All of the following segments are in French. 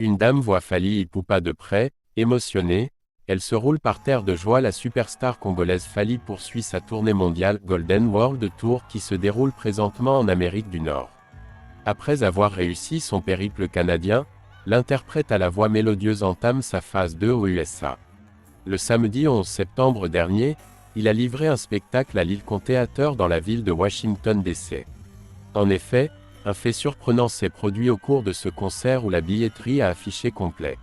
Une dame voit Fally Ipupa de près, émotionnée, elle se roule par terre de joie. La superstar congolaise Fally poursuit sa tournée mondiale Golden World Tour qui se déroule présentement en Amérique du Nord. Après avoir réussi son périple canadien, l'interprète à la voix mélodieuse entame sa phase 2 aux USA. Le samedi 11 septembre dernier, il a livré un spectacle à l'Ilcon Theatre dans la ville de Washington DC. En effet, un fait surprenant s'est produit au cours de ce concert où la billetterie a affiché complet.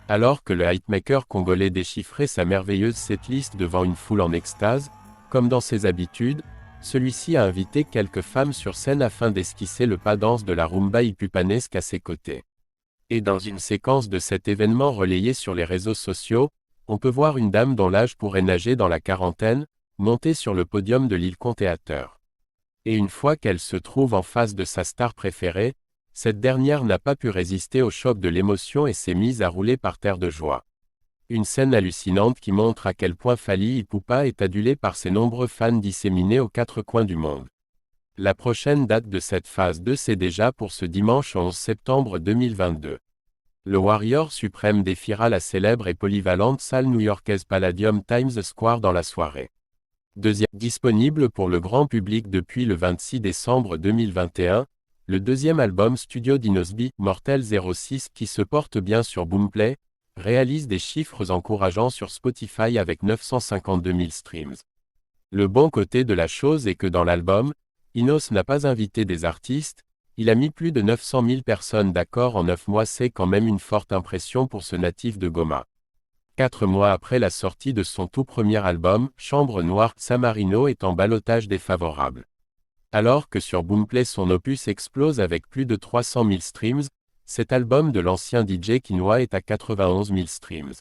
Alors que le hitmaker congolais déchiffrait sa merveilleuse setlist devant une foule en extase, comme dans ses habitudes, celui-ci a invité quelques femmes sur scène afin d'esquisser le pas danse de la rumba ipupanesque à ses côtés. Et dans une séquence de cet événement relayé sur les réseaux sociaux, on peut voir une dame dont l'âge pourrait nager dans la quarantaine, montée sur le podium de l'Ilcon Theatre. Et une fois qu'elle se trouve en face de sa star préférée, cette dernière n'a pas pu résister au choc de l'émotion et s'est mise à rouler par terre de joie. Une scène hallucinante qui montre à quel point Fally Ipupa est adulé par ses nombreux fans disséminés aux quatre coins du monde. La prochaine date de cette phase 2 c'est déjà pour ce dimanche 11 septembre 2022. Le Warrior suprême défiera la célèbre et polyvalente salle new-yorkaise Palladium Times Square dans la soirée. Disponible pour le grand public depuis le 26 décembre 2021, le deuxième album studio d'Inosby, Mortel 06 qui se porte bien sur Boomplay, réalise des chiffres encourageants sur Spotify avec 952 000 streams. Le bon côté de la chose est que dans l'album, Inos n'a pas invité des artistes, il a mis plus de 900 000 personnes d'accord en 9 mois. C'est quand même une forte impression pour ce natif de Goma. 4 mois après la sortie de son tout premier album, Chambre Noire, Samarino est en ballottage défavorable. Alors que sur Boomplay son opus explose avec plus de 300 000 streams, cet album de l'ancien DJ Kinois est à 91 000 streams.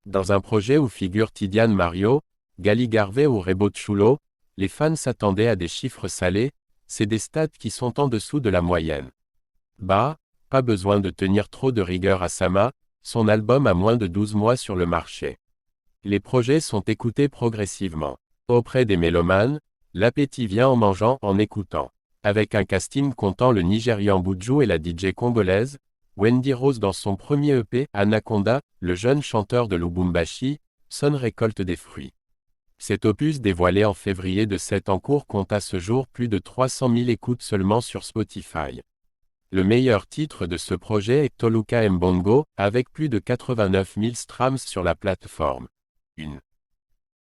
Dans un projet où figurent Tidiane Mario, Gali Garvey ou Rebo Chulo, les fans s'attendaient à des chiffres salés, c'est des stats qui sont en dessous de la moyenne. Bah, pas besoin de tenir trop de rigueur à Sama, son album a moins de 12 mois sur le marché. Les projets sont écoutés progressivement. Auprès des mélomanes, l'appétit vient en mangeant, en écoutant. Avec un casting comptant le Nigérian Buju et la DJ congolaise, Wendy Rose dans son premier EP, Anaconda, le jeune chanteur de Lubumbashi, Son récolte des fruits. Cet opus dévoilé en février de cet en cours compte à ce jour plus de 300 000 écoutes seulement sur Spotify. Le meilleur titre de ce projet est Toluka Mbongo, avec plus de 89 000 streams sur la plateforme. 1.